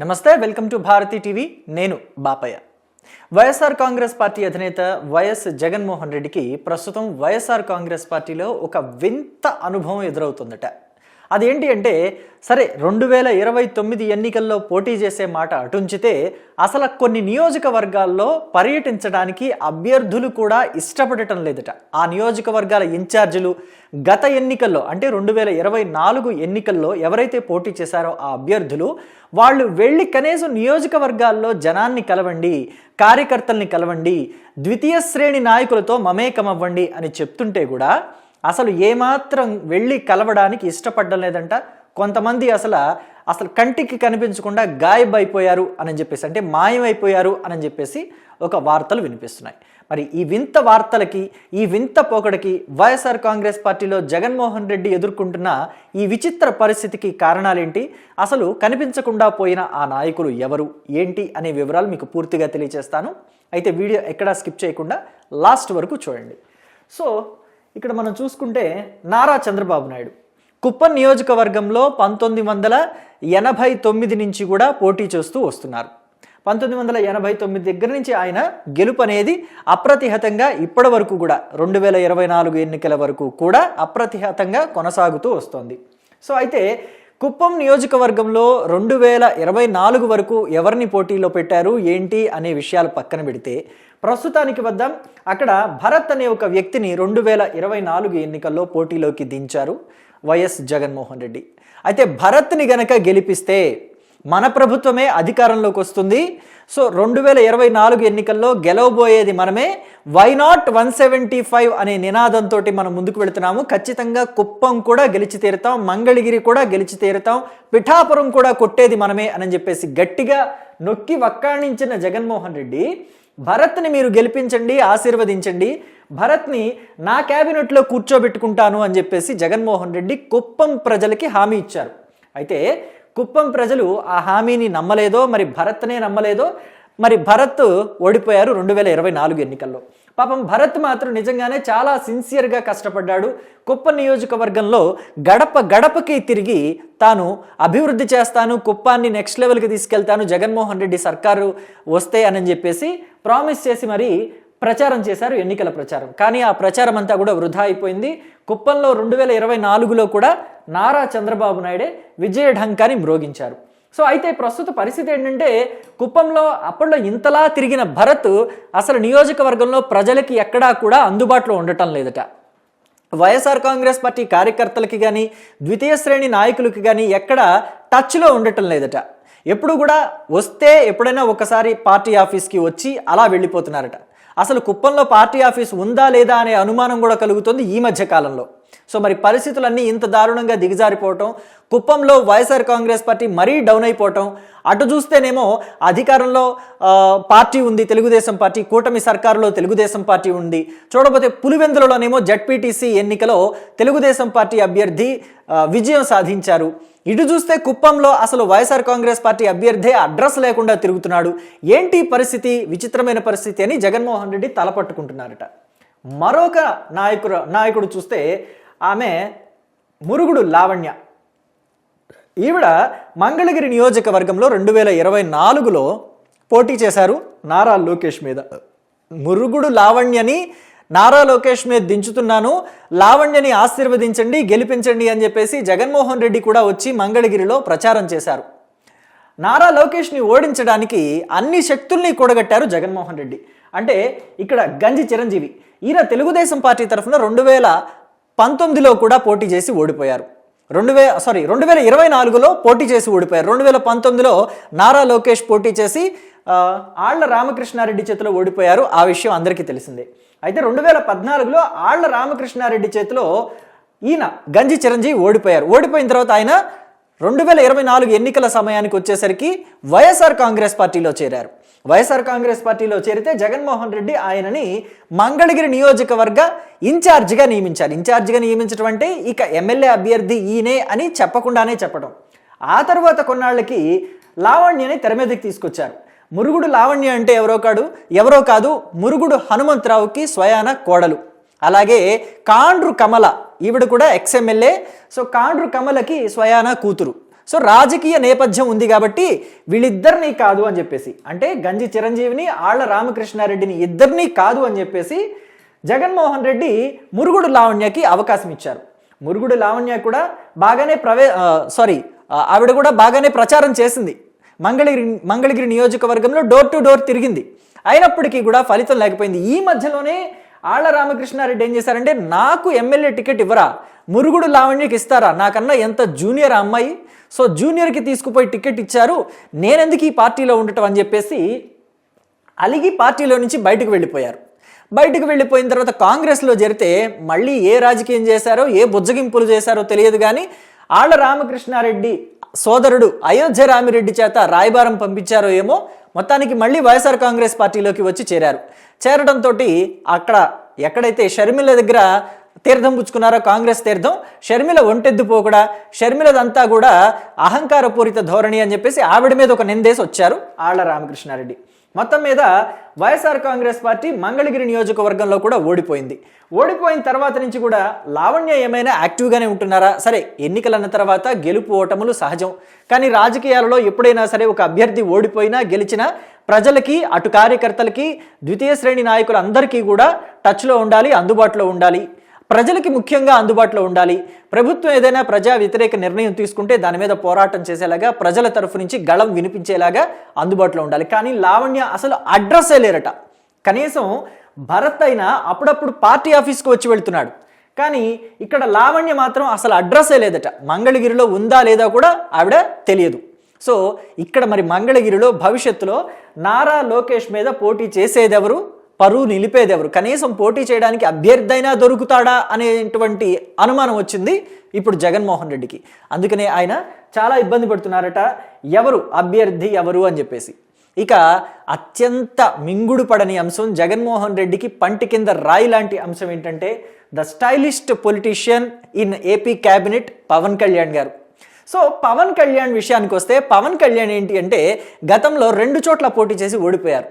నమస్తే, welcome to Bharathi TV. నేను Bapayya. YSR Congress party అధినేత వైఎస్ జగన్మోహన్ రెడ్డికి ప్రస్తుతం వైఎస్ఆర్ కాంగ్రెస్ పార్టీలో ఒక వింత అనుభవం ఎదురవుతుందట. అదేంటి అంటే, సరే 2029 ఎన్నికల్లో పోటీ చేసే మాట అటుంచితే అసలు కొన్ని నియోజకవర్గాల్లో పర్యటించడానికి అభ్యర్థులు కూడా ఇష్టపడటం లేదట. ఆ నియోజకవర్గాల ఇన్ఛార్జీలు గత ఎన్నికల్లో అంటే 2024 ఎన్నికల్లో ఎవరైతే పోటీ చేశారో ఆ అభ్యర్థులు వాళ్ళు వెళ్ళి కనీసం నియోజకవర్గాల్లో జనాన్ని కలవండి, కార్యకర్తల్ని కలవండి, ద్వితీయ శ్రేణి నాయకులతో మమేకమవ్వండి అని చెప్తుంటే కూడా అసలు ఏమాత్రం వెళ్ళి కలవడానికి ఇష్టపడడం లేదంట. కొంతమంది అసలు కంటికి కనిపించకుండా గాయబ్ అయిపోయారు అని చెప్పేసి, అంటే మాయమైపోయారు అని చెప్పేసి ఒక వార్తలు వినిపిస్తున్నాయి. మరి ఈ వింత వార్తలకి, ఈ వింత పోకడకి వైఎస్ఆర్ కాంగ్రెస్ పార్టీలో జగన్మోహన్ రెడ్డి ఎదుర్కొంటున్న ఈ విచిత్ర పరిస్థితికి కారణాలేంటి, అసలు కనిపించకుండా పోయిన ఆ నాయకులు ఎవరు, ఏంటి అనే వివరాలు మీకు పూర్తిగా తెలియజేస్తాను. అయితే వీడియో ఎక్కడా స్కిప్ చేయకుండా లాస్ట్ వరకు చూడండి. సో ఇక్కడ మనం చూసుకుంటే నారా చంద్రబాబు నాయుడు కుప్పం నియోజకవర్గంలో 1989 నుంచి కూడా పోటీ చేస్తూ వస్తున్నారు. 1989 దగ్గర నుంచి ఆయన గెలుపు అనేది అప్రతిహతంగా ఇప్పటి వరకు కూడా 2024 ఎన్నికల వరకు కూడా అప్రతిహతంగా కొనసాగుతూ వస్తోంది. సో అయితే కుప్పం నియోజకవర్గంలో 2024 వరకు ఎవరిని పోటీలో పెట్టారు ఏంటి అనే విషయాలు పక్కన పెడితే ప్రస్తుతానికి వద్దాం. అక్కడ భరత్ అనే ఒక వ్యక్తిని 2024 ఎన్నికల్లో పోటీలోకి దించారు వైఎస్ జగన్మోహన్ రెడ్డి. అయితే భరత్ని గనక గెలిపిస్తే మన ప్రభుత్వమే అధికారంలోకి వస్తుంది. సో 2024 ఎన్నికల్లో గెలవబోయేది మనమే. వై నాట్ 175 అనే నినాదంతో మనం ముందుకు వెళుతున్నాము. ఖచ్చితంగా కుప్పం కూడా గెలిచి తీరుతాం, మంగళగిరి కూడా గెలిచి తీరుతాం, పిఠాపురం కూడా కొట్టేది మనమే అని చెప్పేసి గట్టిగా నొక్కి వక్కాణించిన జగన్మోహన్ రెడ్డి భరత్ని మీరు గెలిపించండి, ఆశీర్వదించండి, భరత్ని నా క్యాబినెట్లో కూర్చోబెట్టుకుంటాను అని చెప్పేసి జగన్మోహన్ రెడ్డి కుప్పం ప్రజలకి హామీ ఇచ్చారు. అయితే కుప్పం ప్రజలు ఆ హామీని నమ్మలేదో, మరి భరత్నే నమ్మలేదో, మరి భరత్ ఓడిపోయారు 2024 ఎన్నికల్లో. పాపం భరత్ మాత్రం నిజంగానే చాలా సిన్సియర్గా కష్టపడ్డాడు. కుప్పం నియోజకవర్గంలో గడప గడపకి తిరిగి తాను అభివృద్ధి చేస్తాను, కుప్పాన్ని నెక్స్ట్ లెవెల్కి తీసుకెళ్తాను, జగన్మోహన్ రెడ్డి సర్కారు వస్తే అని చెప్పేసి ప్రామిస్ చేసి మరి ప్రచారం చేశారు, ఎన్నికల ప్రచారం. కానీ ఆ ప్రచారం అంతా కూడా వృధా అయిపోయింది. కుప్పంలో 2024లో కూడా నారా చంద్రబాబు నాయుడే విజయ ఢంకాని మ్రోగించారు. సో అయితే ప్రస్తుత పరిస్థితి ఏంటంటే, కుప్పంలో అప్పట్లో ఇంతలా తిరిగిన భరత్ అసలు నియోజకవర్గంలో ప్రజలకి ఎక్కడా కూడా అందుబాటులో ఉండటం లేదట. వైఎస్ఆర్ కాంగ్రెస్ పార్టీ కార్యకర్తలకి కానీ ద్వితీయ శ్రేణి నాయకులకి కానీ ఎక్కడ టచ్లో ఉండటం లేదట. ఎప్పుడు కూడా వస్తే ఎప్పుడైనా ఒకసారి పార్టీ ఆఫీస్కి వచ్చి అలా వెళ్ళిపోతున్నారట. అసలు కుప్పంలో పార్టీ ఆఫీస్ ఉందా లేదా అనే అనుమానం కూడా కలుగుతుంది ఈ మధ్య కాలంలో. సో మరి పరిస్థితులన్నీ ఇంత దారుణంగా దిగజారిపోవటం, కుప్పంలో వైఎస్ఆర్ కాంగ్రెస్ పార్టీ మరీ డౌన్ అయిపోవటం, అటు చూస్తేనేమో అధికారంలో పార్టీ ఉంది తెలుగుదేశం పార్టీ, కూటమి సర్కారులో తెలుగుదేశం పార్టీ ఉంది, చూడబోతే పులివెందులలోనేమో జడ్పీటీసీ ఎన్నికలో తెలుగుదేశం పార్టీ అభ్యర్థి విజయం సాధించారు. ఇటు చూస్తే కుప్పంలో అసలు వైఎస్ఆర్ కాంగ్రెస్ పార్టీ అభ్యర్థే అడ్రస్ లేకుండా తిరుగుతున్నాడు. ఏంటి పరిస్థితి, విచిత్రమైన పరిస్థితి అని జగన్మోహన్ రెడ్డి తలపట్టుకుంటున్నారట. మరొక నాయకుడు చూస్తే ఆమె మురుగుడు లావణ్య. ఈవిడ మంగళగిరి నియోజకవర్గంలో 2024లో పోటీ చేశారు నారా లోకేష్ మీద. మురుగుడు లావణ్యని నారా లోకేష్ మీద దించుతున్నాను, లావణ్యని ఆశీర్వదించండి, గెలిపించండి అని చెప్పేసి జగన్మోహన్ రెడ్డి కూడా వచ్చి మంగళగిరిలో ప్రచారం చేశారు. నారా లోకేష్ని ఓడించడానికి అన్ని శక్తుల్ని కూడగట్టారు జగన్మోహన్ రెడ్డి. అంటే ఇక్కడ గంజి చిరంజీవి, ఈయన తెలుగుదేశం పార్టీ తరఫున 2019లో కూడా పోటీ చేసి ఓడిపోయారు. 2024లో పోటీ చేసి ఓడిపోయారు. 2019లో నారా లోకేష్ పోటీ చేసి ఆళ్ల రామకృష్ణారెడ్డి చేతిలో ఓడిపోయారు. ఆ విషయం అందరికీ తెలిసిందే. అయితే 2014లో ఆళ్ల రామకృష్ణారెడ్డి చేతిలో ఈయన గంజి చిరంజీవి ఓడిపోయారు. ఓడిపోయిన తర్వాత ఆయన 2024 ఎన్నికల సమయానికి వచ్చేసరికి వైఎస్ఆర్ కాంగ్రెస్ పార్టీలో చేరారు. వైఎస్ఆర్ కాంగ్రెస్ పార్టీలో చేరితే జగన్మోహన్ రెడ్డి ఆయనని మంగళగిరి నియోజకవర్గ ఇన్ఛార్జిగా నియమించారు. ఇన్ఛార్జిగా నియమించడం అంటే ఇక ఎమ్మెల్యే అభ్యర్థి ఈయనే అని చెప్పకుండానే చెప్పడం. ఆ తర్వాత కొన్నాళ్ళకి లావణ్యని తెర మీదకి తీసుకొచ్చారు. మురుగుడు లావణ్య అంటే ఎవరో కాదు, మురుగుడు హనుమంతరావుకి స్వయాన కోడలు. అలాగే కాండ్రు కమల, ఈవిడ కూడా ఎక్స్ఎమ్మెల్యే. సో కాండ్రు కమలకి స్వయాన కూతురు. సో రాజకీయ నేపథ్యం ఉంది కాబట్టి వీళ్ళిద్దరినీ కాదు అని చెప్పేసి, అంటే గంజి చిరంజీవిని ఆళ్ల రామకృష్ణారెడ్డిని ఇద్దరినీ కాదు అని చెప్పేసి జగన్మోహన్ రెడ్డి మురుగుడు లావణ్యకి అవకాశం ఇచ్చారు. మురుగుడు లావణ్య కూడా బాగానే ఆవిడ కూడా బాగానే ప్రచారం చేసింది. మంగళగిరి నియోజకవర్గంలో డోర్ టు డోర్ తిరిగింది. అయినప్పటికీ కూడా ఫలితం లేకపోయింది. ఈ మధ్యలోనే ఆళ్ల రామకృష్ణారెడ్డి ఏం చేశారంటే, నాకు ఎమ్మెల్యే టికెట్ ఇవ్వరా, మురుగుడు లావణ్యకి ఇస్తారా, నాకన్నా ఎంత జూనియర్ అమ్మాయి, సో జూనియర్కి తీసుకుపోయి టికెట్ ఇచ్చారు, నేనెందుకు ఈ పార్టీలో ఉండటం అని చెప్పేసి అలిగి పార్టీలో నుంచి బయటకు వెళ్ళిపోయారు. బయటకు వెళ్ళిపోయిన తర్వాత కాంగ్రెస్లో చేరితే మళ్ళీ ఏ రాజకీయం చేశారో ఏ బుజ్జగింపులు చేశారో తెలియదు, కానీ ఆళ్ల రామకృష్ణారెడ్డి సోదరుడు అయోధ్య రామిరెడ్డి చేత రాయబారం పంపించారో ఏమో, మొత్తానికి మళ్ళీ వైఎస్ఆర్ కాంగ్రెస్ పార్టీలోకి వచ్చి చేరారు. చేరడంతో అక్కడ ఎక్కడైతే షర్మిల దగ్గర తీర్థం పుచ్చుకున్నారో కాంగ్రెస్ తీర్థం, షర్మిల ఒంటెద్దు పోకడా, షర్మిలదంతా కూడా అహంకారపూరిత ధోరణి అని చెప్పేసి ఆవిడ మీద ఒక నిందేసి వచ్చారు ఆళ్ల రామకృష్ణారెడ్డి. మొత్తం మీద వైఎస్ఆర్ కాంగ్రెస్ పార్టీ మంగళగిరి నియోజకవర్గంలో కూడా ఓడిపోయింది. ఓడిపోయిన తర్వాత నుంచి కూడా లావణ్య ఏమైనా యాక్టివ్గానే ఉంటున్నారా? సరే, ఎన్నికలన్న తర్వాత గెలుపు ఓటములు సహజం, కానీ రాజకీయాలలో ఎప్పుడైనా సరే ఒక అభ్యర్థి ఓడిపోయినా గెలిచినా ప్రజలకి, అటు కార్యకర్తలకి, ద్వితీయ శ్రేణి నాయకులందరికీ కూడా టచ్లో ఉండాలి, అందుబాటులో ఉండాలి, ప్రజలకి ముఖ్యంగా అందుబాటులో ఉండాలి. ప్రభుత్వం ఏదైనా ప్రజా వ్యతిరేక నిర్ణయం తీసుకుంటే దాని మీద పోరాటం చేసేలాగా, ప్రజల తరఫు నుంచి గళం వినిపించేలాగా అందుబాటులో ఉండాలి. కానీ లావణ్య అసలు అడ్రస్సే లేరట. కనీసం భరత్ అయినా అప్పుడప్పుడు పార్టీ ఆఫీస్కి వచ్చి వెళ్తున్నాడు, కానీ ఇక్కడ లావణ్య మాత్రం అసలు అడ్రస్సే లేదట. మంగళగిరిలో ఉందా లేదా కూడా ఆవిడ తెలియదు. సో ఇక్కడ మరి మంగళగిరిలో భవిష్యత్తులో నారా లోకేష్ మీద పోటీ చేసేదెవరు, పరువు నిలిపేదెవరు, కనీసం పోటీ చేయడానికి అభ్యర్థి అయినా దొరుకుతాడా అనేటువంటి అనుమానం వచ్చింది ఇప్పుడు జగన్మోహన్ రెడ్డికి. అందుకనే ఆయన చాలా ఇబ్బంది పడుతున్నారట, ఎవరు అభ్యర్థి ఎవరు అని చెప్పేసి. ఇక అత్యంత మింగుడు పడని అంశం, జగన్మోహన్ రెడ్డికి పంటి కింద రాయి లాంటి అంశం ఏంటంటే, the stylist politician in AP cabinet Pawan Kalyan గారు. సో పవన్ కళ్యాణ్ విషయానికి వస్తే, పవన్ కళ్యాణ్ ఏంటి అంటే గతంలో 2 చోట్ల పోటీ చేసి ఓడిపోయారు.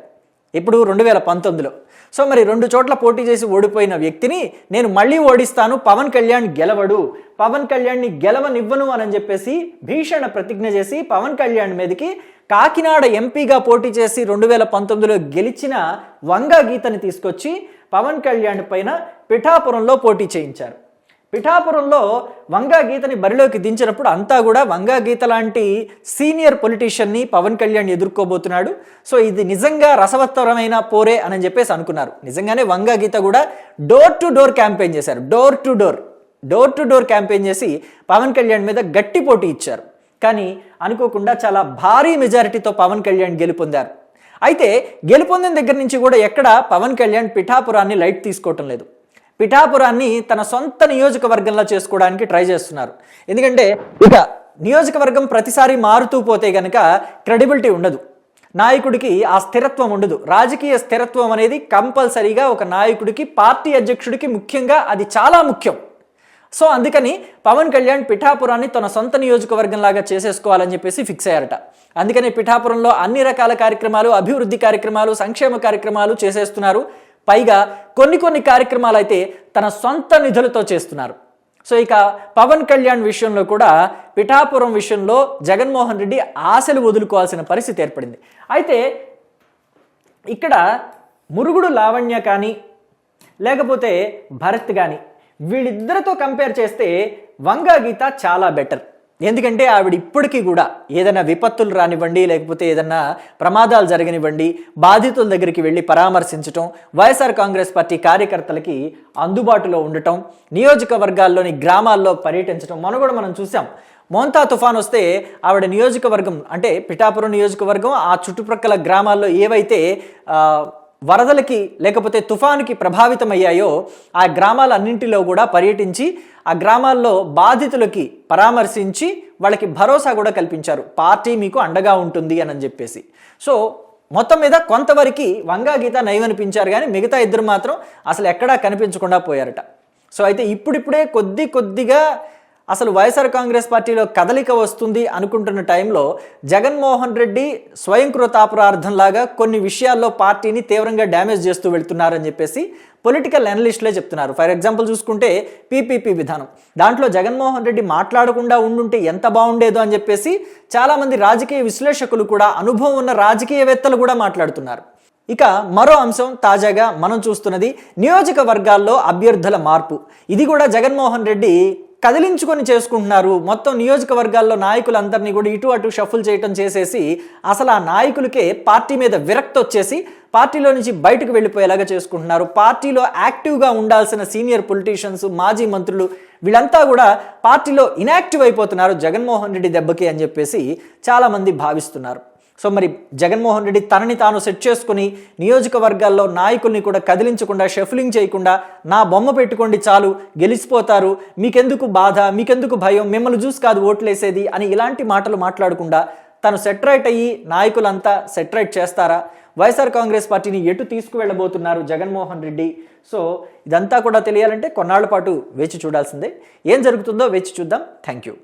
ఇప్పుడు 2019లో. సో మరి 2 చోట్ల పోటీ చేసి ఓడిపోయిన వ్యక్తిని నేను మళ్ళీ ఓడిస్తాను, పవన్ కళ్యాణ్ గెలవడు, పవన్ కళ్యాణ్ని గెలవనివ్వను అని చెప్పేసి భీషణ ప్రతిజ్ఞ చేసి పవన్ కళ్యాణ్ మీదకి కాకినాడ ఎంపీగా పోటీ చేసి 2019లో గెలిచిన వంగా గీతని తీసుకొచ్చి పవన్ కళ్యాణ్ పైన పిఠాపురంలో పోటీ చేయించారు. పిఠాపురంలో వంగా గీతని బరిలోకి దించినప్పుడు అంతా కూడా వంగా గీత లాంటి సీనియర్ పొలిటీషియన్ని పవన్ కళ్యాణ్ ఎదుర్కోబోతున్నాడు, సో ఇది నిజంగా రసవత్తరమైన పోరే అని చెప్పేసి అనుకున్నారు. నిజంగానే వంగా గీత కూడా డోర్ టు డోర్ క్యాంపెయిన్ చేశారు. డోర్ టు డోర్ క్యాంపెయిన్ చేసి పవన్ కళ్యాణ్ మీద గట్టి పోటీ ఇచ్చారు. కానీ అనుకోకుండా చాలా భారీ మెజారిటీతో పవన్ కళ్యాణ్ గెలుపొందారు. అయితే గెలుపొందిన దగ్గర నుంచి కూడా ఎక్కడ పవన్ కళ్యాణ్ పిఠాపురాన్ని లైట్ తీసుకోవటం లేదు. పిఠాపురాన్ని తన సొంత నియోజకవర్గంలో చేసుకోవడానికి ట్రై చేస్తున్నారు. ఎందుకంటే ఇక నియోజకవర్గం ప్రతిసారి మారుతూ పోతే గనక క్రెడిబిలిటీ ఉండదు, నాయకుడికి ఆ స్థిరత్వం ఉండదు. రాజకీయ స్థిరత్వం అనేది కంపల్సరీగా ఒక నాయకుడికి, పార్టీ అధ్యక్షుడికి ముఖ్యంగా అది చాలా ముఖ్యం. సో అందుకని పవన్ కళ్యాణ్ పిఠాపురాన్ని తన సొంత నియోజకవర్గంలాగా చేసేసుకోవాలని చెప్పేసి ఫిక్స్ అయ్యారట. అందుకని పిఠాపురంలో అన్ని రకాల కార్యక్రమాలు, అభివృద్ధి కార్యక్రమాలు, సంక్షేమ కార్యక్రమాలు చేసేస్తున్నారు. పైగా కొన్ని కార్యక్రమాలు అయితే తన సొంత నిధులతో చేస్తున్నారు. సో ఇక పవన్ కళ్యాణ్ విషయంలో కూడా పిఠాపురం విషయంలో జగన్మోహన్ రెడ్డి ఆశలు వదులుకోవాల్సిన పరిస్థితి ఏర్పడింది. అయితే ఇక్కడ మురుగుడు లావణ్య కానీ లేకపోతే భరత్ కానీ వీళ్ళిద్దరితో కంపేర్ చేస్తే వంగా గీత చాలా బెటర్. ఎందుకంటే ఆవిడ ఇప్పటికీ కూడా ఏదైనా విపత్తులు రానివ్వండి, లేకపోతే ఏదైనా ప్రమాదాలు జరగనివ్వండి, బాధితుల దగ్గరికి వెళ్ళి పరామర్శించటం, వైఎస్ఆర్ కాంగ్రెస్ పార్టీ కార్యకర్తలకి అందుబాటులో ఉండటం, నియోజకవర్గాల్లోని గ్రామాల్లో పర్యటించడం. మొన్న కూడా మనం చూసాం, మోంతా తుఫాన్ వస్తే ఆవిడ నియోజకవర్గం అంటే పిఠాపురం నియోజకవర్గం ఆ చుట్టుప్రక్కల గ్రామాల్లో ఏవైతే వరదలకి లేకపోతే తుఫానుకి ప్రభావితమయ్యాయో ఆ గ్రామాలన్నింటిలో కూడా పర్యటించి ఆ గ్రామాల్లో బాధితులకి పరామర్శించి వాళ్ళకి భరోసా కూడా కల్పించారు, పార్టీ మీకు అండగా ఉంటుంది అని చెప్పేసి. సో మొత్తం మీద కొంతవరకు వంగా గీత నయమనిపించారు, కానీ మిగతా ఇద్దరు మాత్రం అసలు ఎక్కడా కనిపించకుండా పోయారట. సో అయితే ఇప్పుడిప్పుడే కొద్దిగా అసలు వైఎస్ఆర్ కాంగ్రెస్ పార్టీలో కదలిక వస్తుంది అనుకుంటున్న టైంలో జగన్మోహన్ రెడ్డి స్వయంకృతాపరార్థంలాగా కొన్ని విషయాల్లో పార్టీని తీవ్రంగా డ్యామేజ్ చేస్తూ వెళ్తున్నారని చెప్పేసి పొలిటికల్ అనలిస్టులే చెప్తున్నారు. ఫర్ ఎగ్జాంపుల్ చూసుకుంటే పీపీపీ విధానం, దాంట్లో జగన్మోహన్ రెడ్డి మాట్లాడకుండా ఉండుంటే ఎంత బాగుండేదో అని చెప్పేసి చాలామంది రాజకీయ విశ్లేషకులు కూడా, అనుభవం ఉన్న రాజకీయవేత్తలు కూడా మాట్లాడుతున్నారు. ఇక మరో అంశం తాజాగా మనం చూస్తున్నది నియోజకవర్గాల్లో అభ్యర్థుల మార్పు. ఇది కూడా జగన్మోహన్ రెడ్డి కదిలించుకొని చేసుకుంటున్నారు. మొత్తం నియోజకవర్గాల్లో నాయకులందరినీ కూడా ఇటు అటు షఫుల్ చేయటం చేసేసి అసలు ఆ నాయకులకే పార్టీ మీద విరక్తి వచ్చేసి పార్టీలో నుంచి బయటకు వెళ్ళిపోయేలాగా చేసుకుంటున్నారు. పార్టీలో యాక్టివ్గా ఉండాల్సిన సీనియర్ పొలిటీషియన్స్, మాజీ మంత్రులు వీళ్ళంతా కూడా పార్టీలో ఇనాక్టివ్ అయిపోతున్నారు జగన్మోహన్ రెడ్డి దెబ్బకి అని చెప్పేసి చాలామంది భావిస్తున్నారు. సో మరి జగన్మోహన్ రెడ్డి తనని తాను సెట్ చేసుకుని నియోజకవర్గాల్లో నాయకుల్ని కూడా కదిలించకుండా, షఫలింగ్ చేయకుండా, నా బొమ్మ పెట్టుకోండి చాలు గెలిచిపోతారు, మీకెందుకు బాధ, మీకెందుకు భయం, మిమ్మల్ని చూసి కాదు ఓట్లేసేది అని ఇలాంటి మాటలు మాట్లాడకుండా తను సెటరైట్ అయ్యి నాయకులంతా సెటరైట్ చేస్తారా? వైఎస్ఆర్ కాంగ్రెస్ పార్టీని ఎటు తీసుకువెళ్ళబోతున్నారు జగన్మోహన్ రెడ్డి? సో ఇదంతా కూడా తెలియాలంటే కొన్నాళ్ల పాటు వేచి చూడాల్సిందే. ఏం జరుగుతుందో వేచి చూద్దాం. Thank you.